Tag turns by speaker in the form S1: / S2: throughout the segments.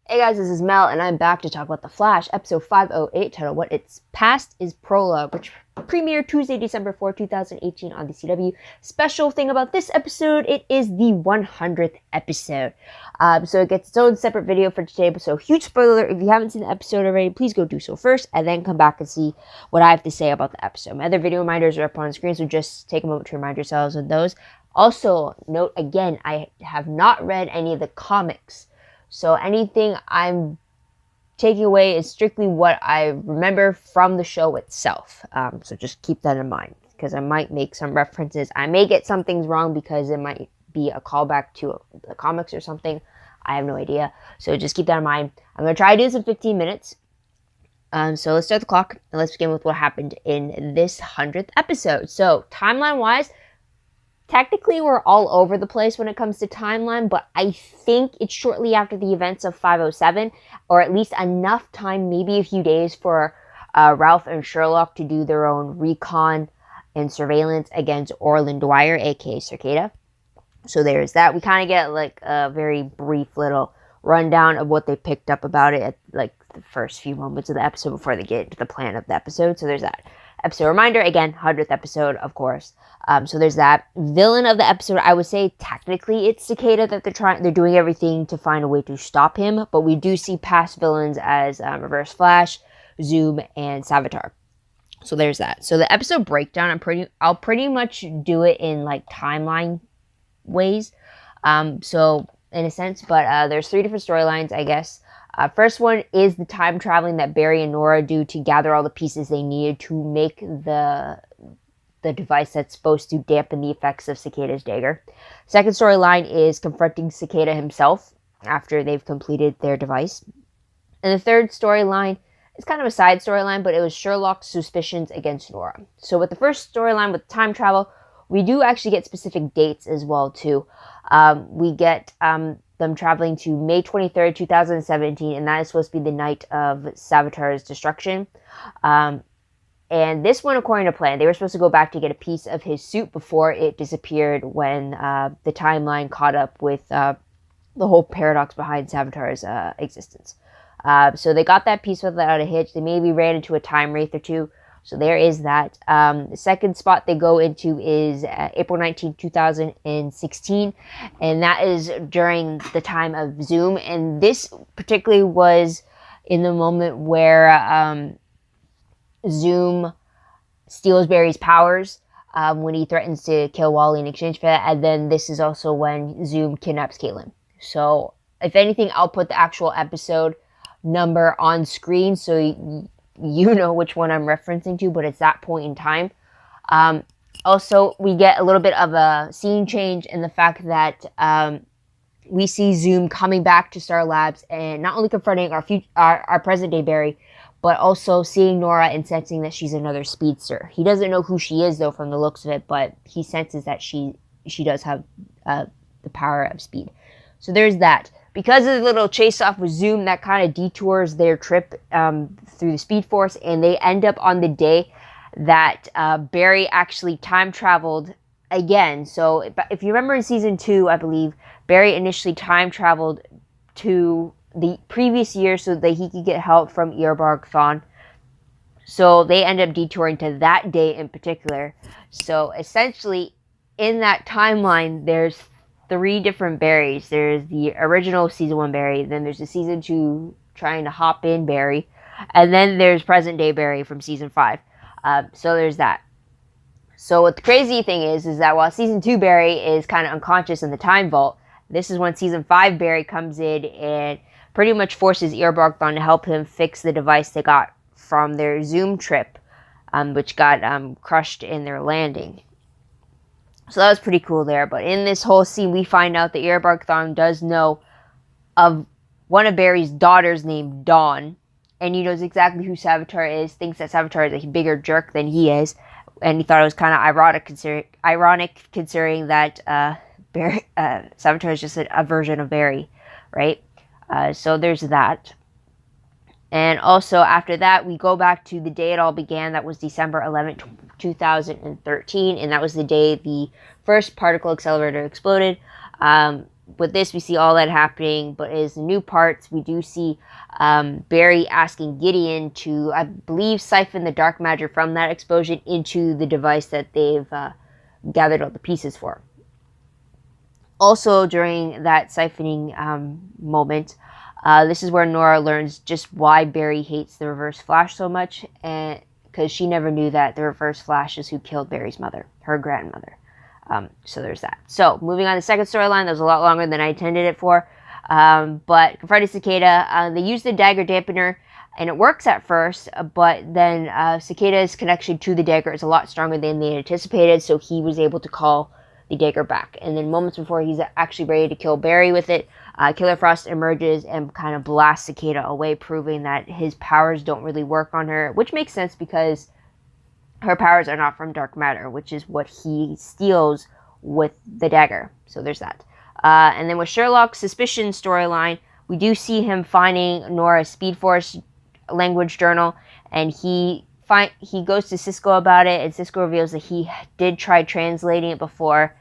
S1: Hey guys, this is Mel, and I'm back to talk about The Flash, episode 508, titled What It's Past is Prologue, which premiered Tuesday, December 4, 2018 on the CW. Special thing about this episode, it is the 100th episode. So it gets its own separate video for today, so huge spoiler. If you haven't seen the episode already, please go do so first, and then come back and see what I have to say about the episode. My other video reminders are up on the screen, so just take a moment to remind yourselves of those. Also, note again, I have not read any of the comics. So anything I'm taking away is strictly what I remember from the show itself. So just keep that in mind, because I might make some references. I may get some things wrong because it might be a callback to the comics or something. I have no idea. So just keep that in mind. I'm going to try to do this in 15 minutes. So let's start the clock, and let's begin with what happened in this 100th episode. So timeline-wise, technically, we're all over the place when it comes to timeline, but I think it's shortly after the events of 507, or at least enough time, maybe a few days, for Ralph and Sherlock to do their own recon and surveillance against Orlin Dwyer, aka Cicada. So there's that. We kind of get like a very brief little rundown of what they picked up about it at like the first few moments of the episode before they get into the plan of the episode. So there's that. Episode reminder, again, 100th episode, of course. So there's that. Villain of the episode, I would say technically it's Cicada that they're doing everything to find a way to stop him, but we do see past villains as Reverse Flash, Zoom, and Savitar. So there's that. So the episode breakdown, I'll pretty much do it in like timeline ways. So in a sense, but there's 3 different storylines, I guess. First one is the time traveling that Barry and Nora do to gather all the pieces they needed to make the device that's supposed to dampen the effects of Cicada's dagger. Second storyline is confronting Cicada himself after they've completed their device. And the third storyline is kind of a side storyline, but it was Sherlock's suspicions against Nora. So with the first storyline with time travel, we do actually get specific dates as well too. We get them traveling to May 23rd, 2017, and that is supposed to be the night of Savitar's destruction. And this one, according to plan, they were supposed to go back to get a piece of his suit before it disappeared when the timeline caught up with the whole paradox behind Savitar's existence. So they got that piece without a hitch. They maybe ran into a time wraith or two. So there is that. The second spot they go into is April 19, 2016. And that is during the time of Zoom. And this particularly was in the moment where Zoom steals Barry's powers when he threatens to kill Wally in exchange for that. And then this is also when Zoom kidnaps Caitlin. So if anything, I'll put the actual episode number on screen so you know which one I'm referencing to, but it's that point in time. Also, we get a little bit of a scene change in the fact that we see Zoom coming back to Star Labs and not only confronting our present-day Barry, but also seeing Nora and sensing that she's another speedster. He doesn't know who she is, though, from the looks of it, but he senses that she does have the power of speed. So there's that. Because of the little chase-off with Zoom, that kind of detours their trip through the Speed Force, and they end up on the day that Barry actually time-traveled again. So if you remember in Season 2, I believe, Barry initially time-traveled to the previous year so that he could get help from Eobard Thawne. So they end up detouring to that day in particular. So essentially, in that timeline, there's 3 different Barrys. There's the original Season 1 Barry, then there's the Season 2 trying to hop in Barry, and then there's present-day Barry from Season 5. So there's that. So what the crazy thing is that while Season 2 Barry is kind of unconscious in the time vault, this is when Season 5 Barry comes in and pretty much forces Eobard Thawne to help him fix the device they got from their Zoom trip, which got crushed in their landing. So that was pretty cool there. But in this whole scene, we find out that Eobard Thawne does know of one of Barry's daughters named Dawn. And he knows exactly who Savitar is, thinks that Savitar is a bigger jerk than he is. And he thought it was kind of ironic considering that Savitar is just a version of Barry, right? So there's that. And also after that, we go back to the day it all began. That was December 11th, 2013. And that was the day the first particle accelerator exploded. with this, we see all that happening, but as new parts, we do see Barry asking Gideon to, I believe, siphon the dark matter from that explosion into the device that they've gathered all the pieces for. Also, during that siphoning moment, this is where Nora learns just why Barry hates the Reverse Flash so much, and because she never knew that the Reverse Flash is who killed Barry's mother, her grandmother. So there's that. So moving on to the second storyline, that was a lot longer than I intended it for. But confronting Cicada, they use the dagger dampener, and it works at first, but then Cicada's connection to the dagger is a lot stronger than they anticipated, so he was able to call the dagger back. And then moments before he's actually ready to kill Barry with it, Killer Frost emerges and kind of blasts Cicada away, proving that his powers don't really work on her, which makes sense because her powers are not from dark matter, which is what he steals with the dagger. So there's that. And then with Sherlock's suspicion storyline, we do see him finding Nora's Speed Force language journal, and he goes to Cisco about it, and Cisco reveals that he did try translating it before.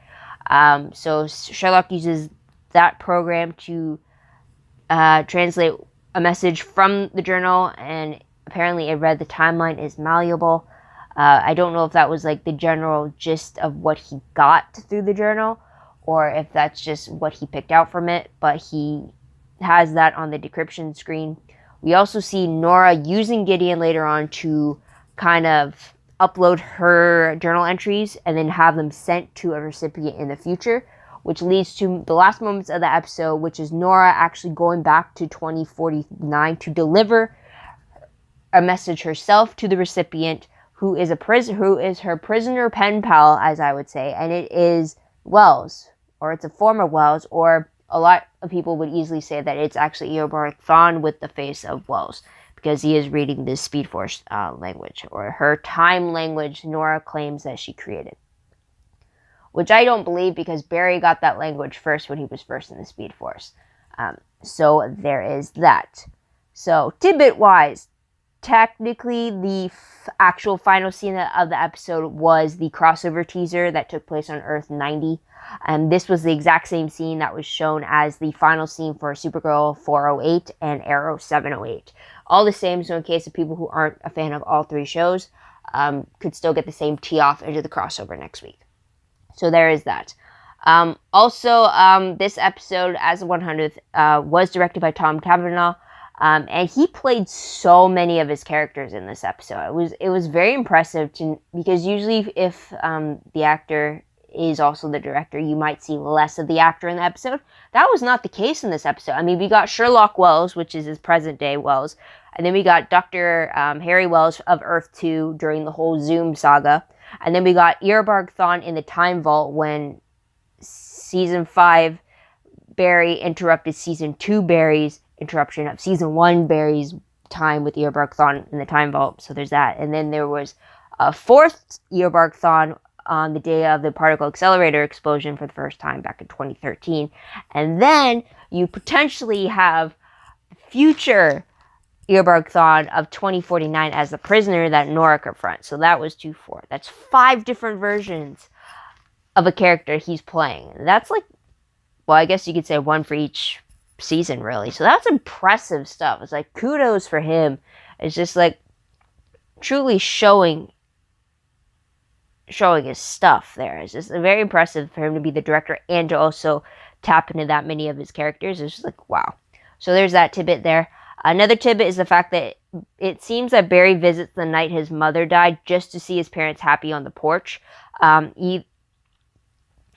S1: So Sherlock uses that program to translate a message from the journal, and apparently it read the timeline is malleable. I don't know if that was like the general gist of what he got through the journal, or if that's just what he picked out from it, but he has that on the decryption screen. We also see Nora using Gideon later on to kind of upload her journal entries and then have them sent to a recipient in the future, which leads to the last moments of the episode, which is Nora actually going back to 2049 to deliver a message herself to the recipient, who is her prisoner pen pal, as I would say, and it is Wells, or it's a form of Wells, or a lot of people would easily say that it's actually Eobard Thawne with the face of Wells, because he is reading this Speed Force language, or her time language Nora claims that she created. Which I don't believe, because Barry got that language first when he was first in the Speed Force. So there is that. So tidbit-wise, technically the actual final scene of the episode was the crossover teaser that took place on Earth 90. And this was the exact same scene that was shown as the final scene for Supergirl 408 and Arrow 708. All the same, so in case of people who aren't a fan of all three shows, could still get the same tee-off into the crossover next week. So there is that. Also, this episode, as the 100th, was directed by Tom Cavanaugh. And he played so many of his characters in this episode. It was very impressive because usually if the actor is also the director, you might see less of the actor in the episode. That was not the case in this episode. I mean, we got Sherlock Wells, which is his present day Wells, and then we got Dr. Harry Wells of Earth 2 during the whole Zoom saga, and then we got Eobard Thawne in the Time Vault when Season 5 Barry interrupted Season 2 Barry's interruption of Season 1 Barry's time with Eobard Thawne in the Time Vault. So there's that. And then there was a fourth Eobard Thawne on the day of the particle accelerator explosion for the first time back in 2013. And then you potentially have future Eobard Thawne of 2049 as the prisoner that Nora confronts. So that was 2-4. That's 5 different versions of a character he's playing. That's like, well, I guess you could say 1 for each season, really. So that's impressive stuff. It's like, kudos for him. It's just like truly showing his stuff there. It's just very impressive for him to be the director and to also tap into that many of his characters. It's just like, wow. So there's that tidbit there. Another tidbit is the fact that it seems that Barry visits the night his mother died just to see his parents happy on the porch. And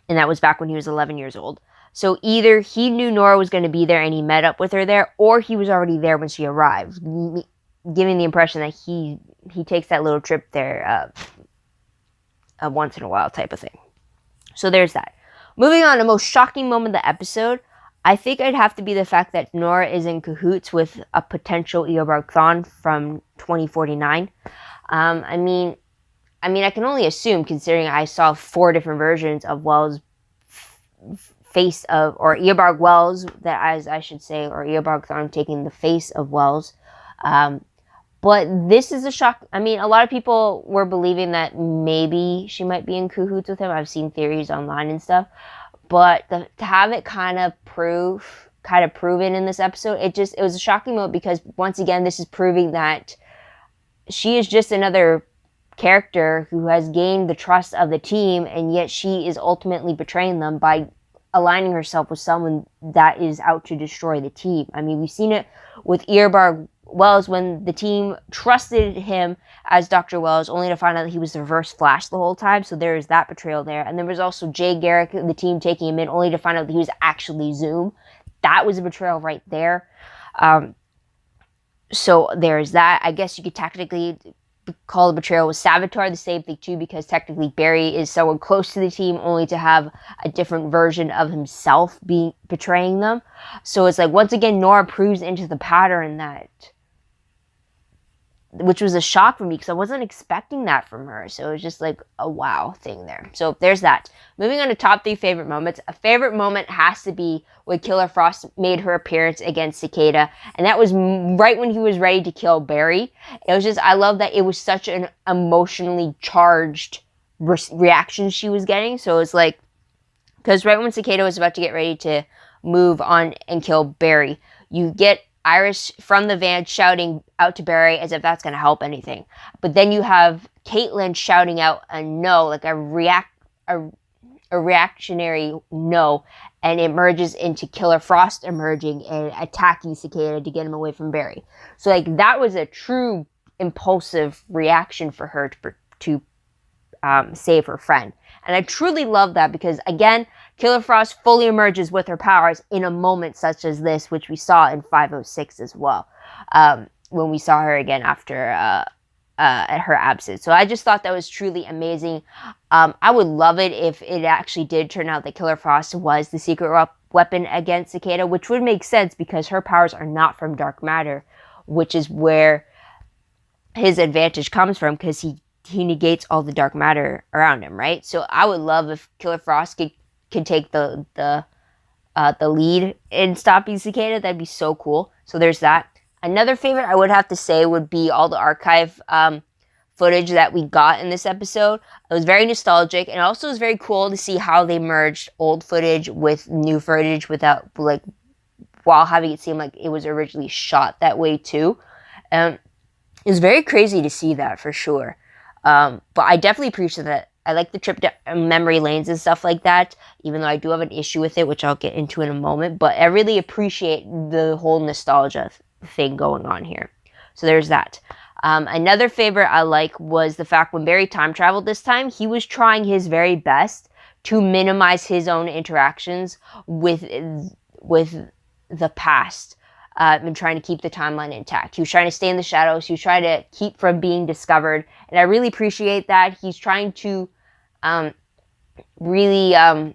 S1: that was back when he was 11 years old. So either he knew Nora was going to be there and he met up with her there, or he was already there when she arrived, giving the impression that he takes that little trip there a once in a while type of thing. So there's that. Moving on, the most shocking moment of the episode, I think it'd have to be the fact that Nora is in cahoots with a potential Eobard Thawne from 2049. I mean, I can only assume, considering I saw 4 different versions of Wells' face of, or Eobard Wells, that as I should say, or Eobard Thawne taking the face of Wells. But this is a shock. I mean, a lot of people were believing that maybe she might be in cahoots with him. I've seen theories online and stuff. But to have it kind of proven in this episode, it was a shocking moment, because once again, this is proving that she is just another character who has gained the trust of the team, and yet she is ultimately betraying them by aligning herself with someone that is out to destroy the team. I mean, we've seen it with Eobard Wells when the team trusted him as Dr. Wells, only to find out that he was the reverse Flash the whole time. So there is that betrayal there. And there was also Jay Garrick, the team taking him in, only to find out that he was actually Zoom. That was a betrayal right there. So there's that. I guess you could technically call the betrayal with Savitar the same thing too, because technically Barry is someone close to the team, only to have a different version of himself betraying them. So it's like, once again, Nora proves into the pattern that, which was a shock for me, because I wasn't expecting that from her. So it was just like a wow thing there. So there's that. Moving on to top 3 favorite moments. A favorite moment has to be when Killer Frost made her appearance against Cicada. And that was right when he was ready to kill Barry. It was just, I love that it was such an emotionally charged reaction she was getting. So it's like, because right when Cicada was about to get ready to move on and kill Barry, you get Iris from the van shouting out to Barry as if that's going to help anything. But then you have Caitlin shouting out a no, like a reactionary no, and it merges into Killer Frost emerging and attacking Cicada to get him away from Barry. So like, that was a true impulsive reaction for her to save her friend. And I truly love that, because again, Killer Frost fully emerges with her powers in a moment such as this, which we saw in 506 as well, when we saw her again after her absence. So I just thought that was truly amazing. I would love it if it actually did turn out that Killer Frost was the secret weapon against Cicada, which would make sense because her powers are not from dark matter, which is where his advantage comes from, because he negates all the dark matter around him, right? So I would love if Killer Frost could take the lead in stopping Cicada. That'd be so cool. So there's that. Another favorite I would have to say would be all the archive footage that we got in this episode. It was very nostalgic, and also it was very cool to see how they merged old footage with new footage without, like, while having it seem like it was originally shot that way too. It was very crazy to see that, for sure. But I definitely appreciate that. I like the trip down memory lanes and stuff like that, even though I do have an issue with it, which I'll get into in a moment. But I really appreciate the whole nostalgia thing going on here. So there's that. Another favorite I like was the fact when Barry time traveled this time, he was trying his very best to minimize his own interactions with the past. And trying to keep the timeline intact. He was trying to stay in the shadows. He was trying to keep from being discovered. And I really appreciate that. He's trying to really... and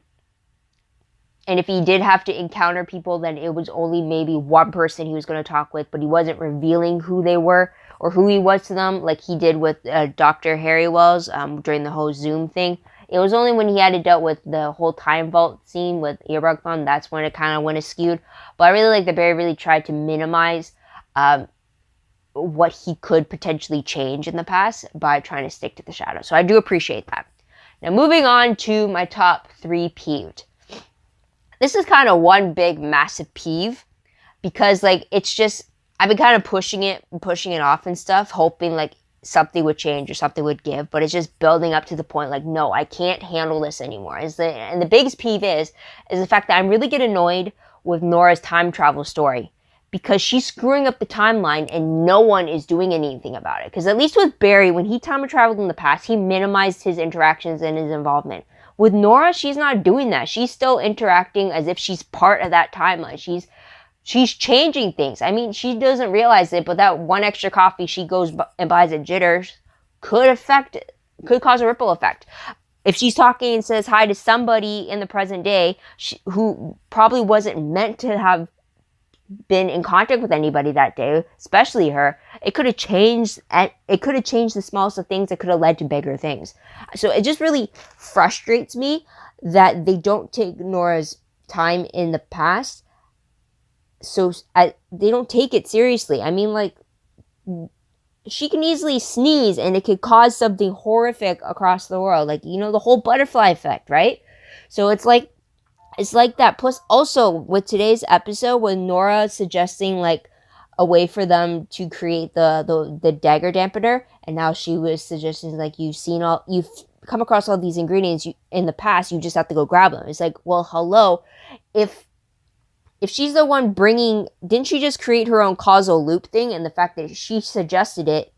S1: if he did have to encounter people, then it was only maybe one person he was going to talk with, but he wasn't revealing who they were or who he was to them, like he did with Dr. Harry Wells during the whole Zoom thing. It was only when he had to deal with the whole time vault scene with Eobard, that's when it kind of went askew. But I really like that Barry really tried to minimize what he could potentially change in the past by trying to stick to the shadow. So I do appreciate that. Now moving on to my top 3 peeved. This is kind of one big massive peeve, because like, it's just, I've been kind of pushing it off and stuff, hoping like something would change or something would give, but it's just building up to the point like, no, I can't handle this anymore. And the biggest peeve is the fact that I'm really get annoyed with Nora's time travel story, because she's screwing up the timeline and no one is doing anything about it. Because at least with Barry, when he time traveled in the past, he minimized his interactions and his involvement. With Nora, she's not doing that. She's still interacting as if she's part of that timeline. She's changing things. I mean, she doesn't realize it, but that one extra coffee she goes and buys at Jitters could cause a ripple effect. If she's talking and says hi to somebody in the present day who probably wasn't meant to have been in contact with anybody that day, especially her, it could have changed the smallest of things that could have led to bigger things. So it just really frustrates me that they don't take Nora's time in the past. So they don't take it seriously. I mean, like, she can easily sneeze and it could cause something horrific across the world. Like, you know, the whole butterfly effect, right? So it's like, It's like that. Plus, also with today's episode, when Nora suggesting like a way for them to create the dagger dampener, and now she was suggesting like you've come across all these ingredients in the past, you just have to go grab them. It's like, well, hello, if she's the one bringing, didn't she just create her own causal loop thing? And the fact that she suggested it,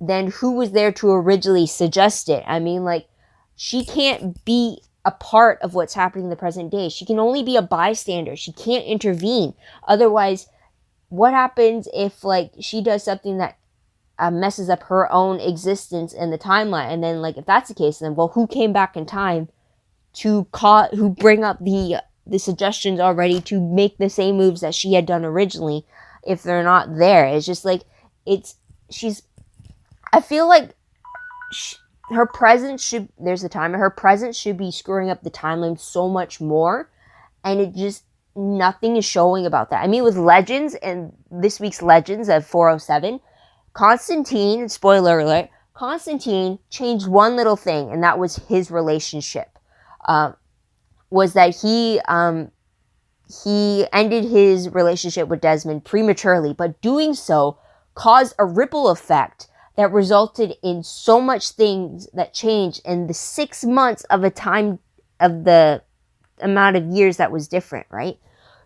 S1: then who was there to originally suggest it? I mean, like, she can't be a part of what's happening in the present day. She can only be a bystander. She can't intervene. Otherwise, what happens if, like, she does something that messes up her own existence in the timeline? And then, like, if that's the case, then, well, who came back in time who bring up the suggestions already to make the same moves that she had done originally if they're not there? It's just like, I feel like her presence should be screwing up the timeline so much more, and it just, nothing is showing about that. I mean, with Legends and this week's Legends of 407, Constantine, spoiler alert, Constantine changed one little thing, and that was his relationship. Was that he ended his relationship with Desmond prematurely, but doing so caused a ripple effect that resulted in so much things that changed in the 6 months of a time of the amount of years that was different, right?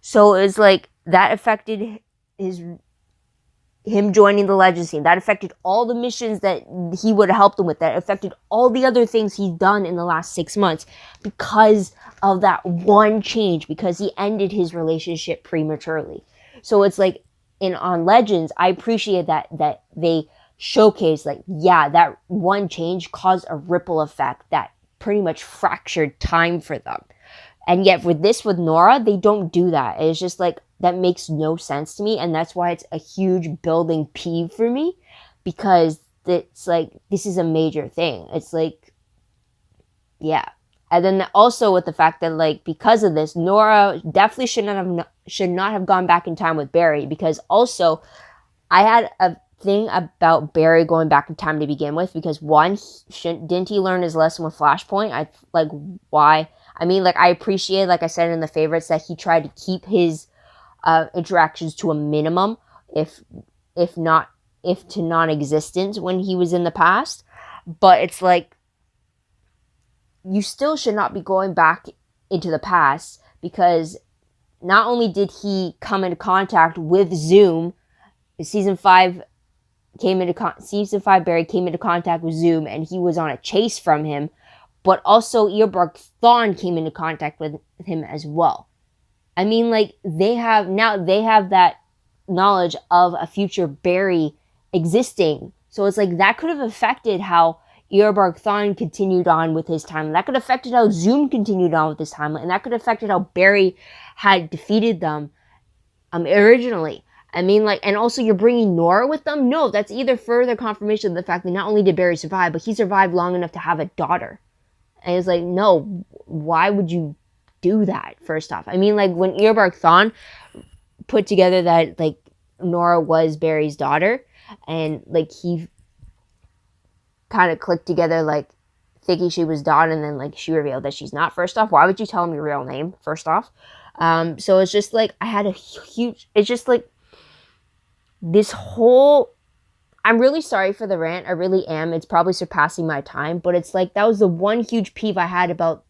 S1: So it was like that affected him joining the Legends team. That affected all the missions that he would have helped him with. That affected all the other things he's done in the last 6 months because of that one change, because he ended his relationship prematurely. So it's like, on Legends, I appreciate that they showcase, like, yeah, that one change caused a ripple effect that pretty much fractured time for them. And yet with Nora, they don't do that. It's just like, that makes no sense to me, and that's why it's a huge building peeve for me, because it's like, this is a major thing. It's like, yeah. And then also with the fact that, like, because of this, Nora definitely should not have gone back in time with Barry, because also I had a thing about Barry going back in time to begin with, because one, didn't he learn his lesson with Flashpoint? Why? I mean, like, I appreciate, like I said in the favorites, that he tried to keep his interactions to a minimum, if to non-existent when he was in the past. But it's like, you still should not be going back into the past, because not only did he come into contact with Zoom, season 5 Barry came into contact with Zoom, and he was on a chase from him, but also Eobard Thawne came into contact with him as well. I mean, like, they have that knowledge of a future Barry existing. So it's like, that could have affected how Eobard Thawne continued on with his timeline. That could have affected how Zoom continued on with his timeline. And that could have affected how Barry had defeated them originally. I mean, like, and also you're bringing Nora with them? No, that's either further confirmation of the fact that not only did Barry survive, but he survived long enough to have a daughter. And it's like, no, why would you do that, first off? I mean, like, when Eobard Thawne put together that, like, Nora was Barry's daughter, and, like, he kind of clicked together, like, thinking she was Dawn, and then, like, she revealed that she's not. First off, why would you tell him your real name, first off? So it's just, like, it's just, like, this whole, I'm really sorry for the rant, I really am, it's probably surpassing my time, but it's like, that was the one huge peeve I had about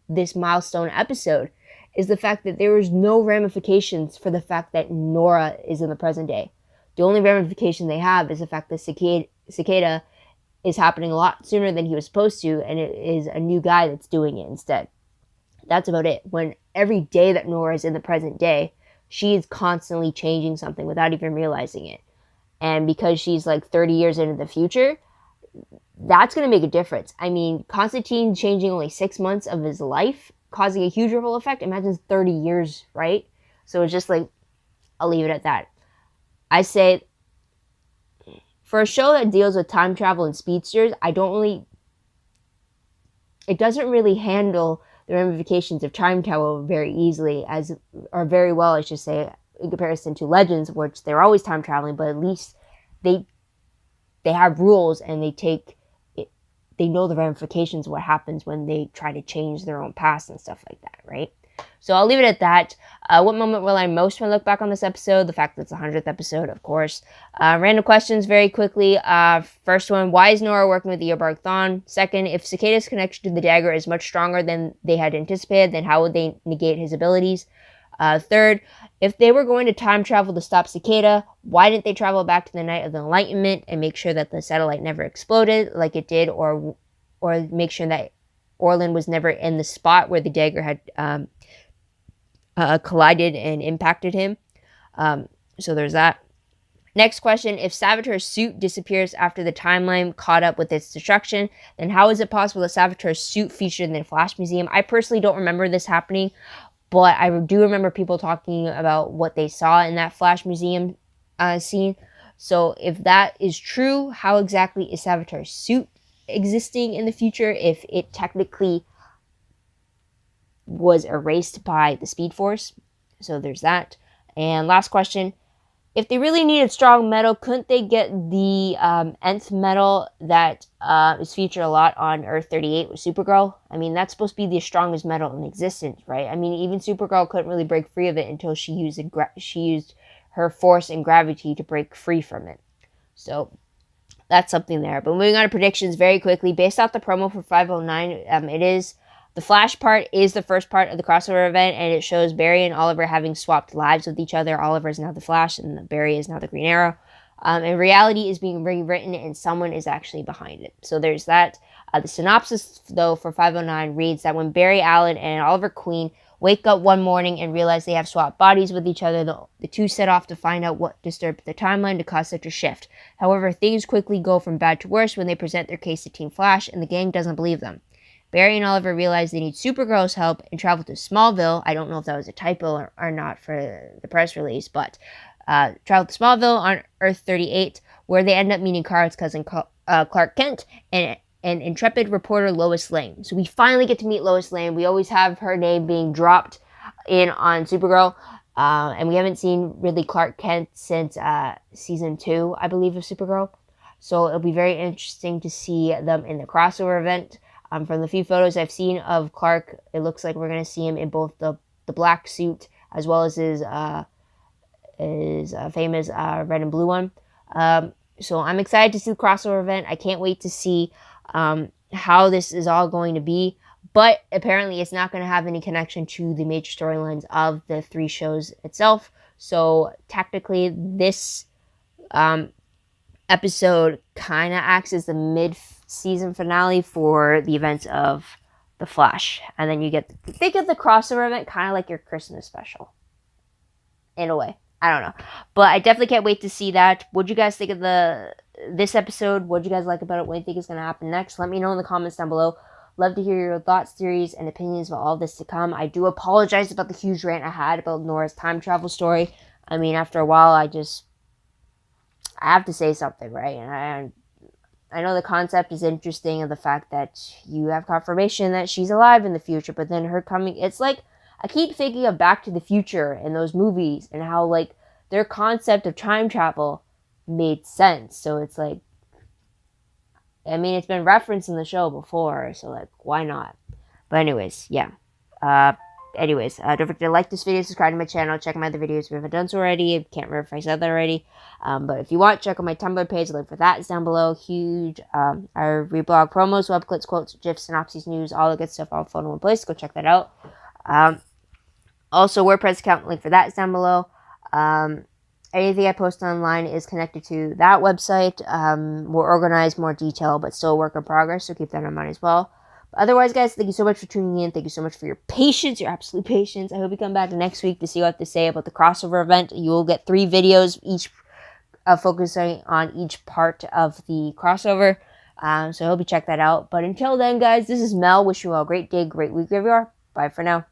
S1: this milestone episode, is the fact that there was no ramifications for the fact that Nora is in the present day. The only ramification they have is the fact that Cicada is happening a lot sooner than he was supposed to, and it is a new guy that's doing it instead. That's about it. When every day that Nora is in the present day, she is constantly changing something without even realizing it. And because she's like 30 years into the future, that's going to make a difference. I mean, Constantine changing only 6 months of his life, causing a huge ripple effect. Imagine 30 years, right? So it's just like, I'll leave it at that. I say, for a show that deals with time travel and speedsters, it doesn't really handle the ramifications of time travel very easily, or very well, I should say, in comparison to Legends, which they're always time traveling, but at least they have rules, and they know the ramifications of what happens when they try to change their own past and stuff like that, right? So I'll leave it at that. What moment will I most want to look back on this episode? The fact that it's the 100th episode, of course. Random questions very quickly. First one, why is Nora working with Eobard Thawne? Second, if Cicada's connection to the dagger is much stronger than they had anticipated, then how would they negate his abilities? Third, if they were going to time travel to stop Cicada, why didn't they travel back to the night of the Enlightenment and make sure that the satellite never exploded like it did, or make sure that Orlan was never in the spot where the dagger had collided and impacted him? So there's that. Next question, if Savitar's suit disappears after the timeline caught up with its destruction, then how is it possible that Savitar's suit featured in the Flash Museum? I personally don't remember this happening, but I do remember people talking about what they saw in that Flash Museum scene. So if that is true, how exactly is Savitar's suit existing in the future if it technically was erased by the Speed Force? So there's that. And last question, if they really needed strong metal, couldn't they get the nth metal that is featured a lot on Earth 38 with Supergirl? I mean, that's supposed to be the strongest metal in existence, right? I mean, even Supergirl couldn't really break free of it until she used her force and gravity to break free from it. So that's something there. But moving on to predictions very quickly, based off the promo for 509, it is the Flash part is the first part of the crossover event, and it shows Barry and Oliver having swapped lives with each other. Oliver is now the Flash, and Barry is now the Green Arrow. And reality is being rewritten, and someone is actually behind it. So there's that. The synopsis, though, for 509 reads that when Barry Allen and Oliver Queen wake up one morning and realize they have swapped bodies with each other, the two set off to find out what disturbed the timeline to cause such a shift. However, things quickly go from bad to worse when they present their case to Team Flash, and the gang doesn't believe them. Barry and Oliver realize they need Supergirl's help and travel to Smallville. I don't know if that was a typo or not for the press release, but travel to Smallville on Earth 38, where they end up meeting Kara's cousin Clark Kent and intrepid reporter Lois Lane. So we finally get to meet Lois Lane. We always have her name being dropped in on Supergirl, and we haven't seen really Clark Kent since season 2, I believe, of Supergirl. So it'll be very interesting to see them in the crossover event. From the few photos I've seen of Clark, it looks like we're going to see him in both the black suit as well as his famous red and blue one. So I'm excited to see the crossover event. I can't wait to see how this is all going to be. But apparently it's not going to have any connection to the major storylines of the 3 shows itself. So technically this episode kind of acts as the mid-season finale for the events of The Flash. And then you think of the crossover event kind of like your Christmas special. In a way. I don't know. But I definitely can't wait to see that. What'd you guys think of this episode? What'd you guys like about it? What do you think is going to happen next? Let me know in the comments down below. Love to hear your thoughts, theories, and opinions about all this to come. I do apologize about the huge rant I had about Nora's time travel story. I mean, after a while, I have to say something, right? And I know the concept is interesting of the fact that you have confirmation that she's alive in the future, but then her coming, it's like, I keep thinking of Back to the Future and those movies and how, like, their concept of time travel made sense. So it's like, I mean, it's been referenced in the show before, so, like, why not? But anyways, yeah. Don't forget to like this video, subscribe to my channel, check out my other videos if you haven't done so already. I can't remember if I said that already. But if you want, check out my Tumblr page. The link for that is down below. Huge. I reblog promos, web clips, quotes, GIFs, synopses, news, all the good stuff all in one place. Go check that out. Also, WordPress account, link for that is down below. Anything I post online is connected to that website. More organized, more detailed, but still a work in progress, so keep that in mind as well. But otherwise, guys, thank you so much for tuning in. Thank you so much for your patience, your absolute patience. I hope you come back next week to see what I have to say about the crossover event. You will get 3 videos, each focusing on each part of the crossover. So I hope you check that out. But until then, guys, this is Mel. Wishing you all a great day, great week wherever you are. Bye for now.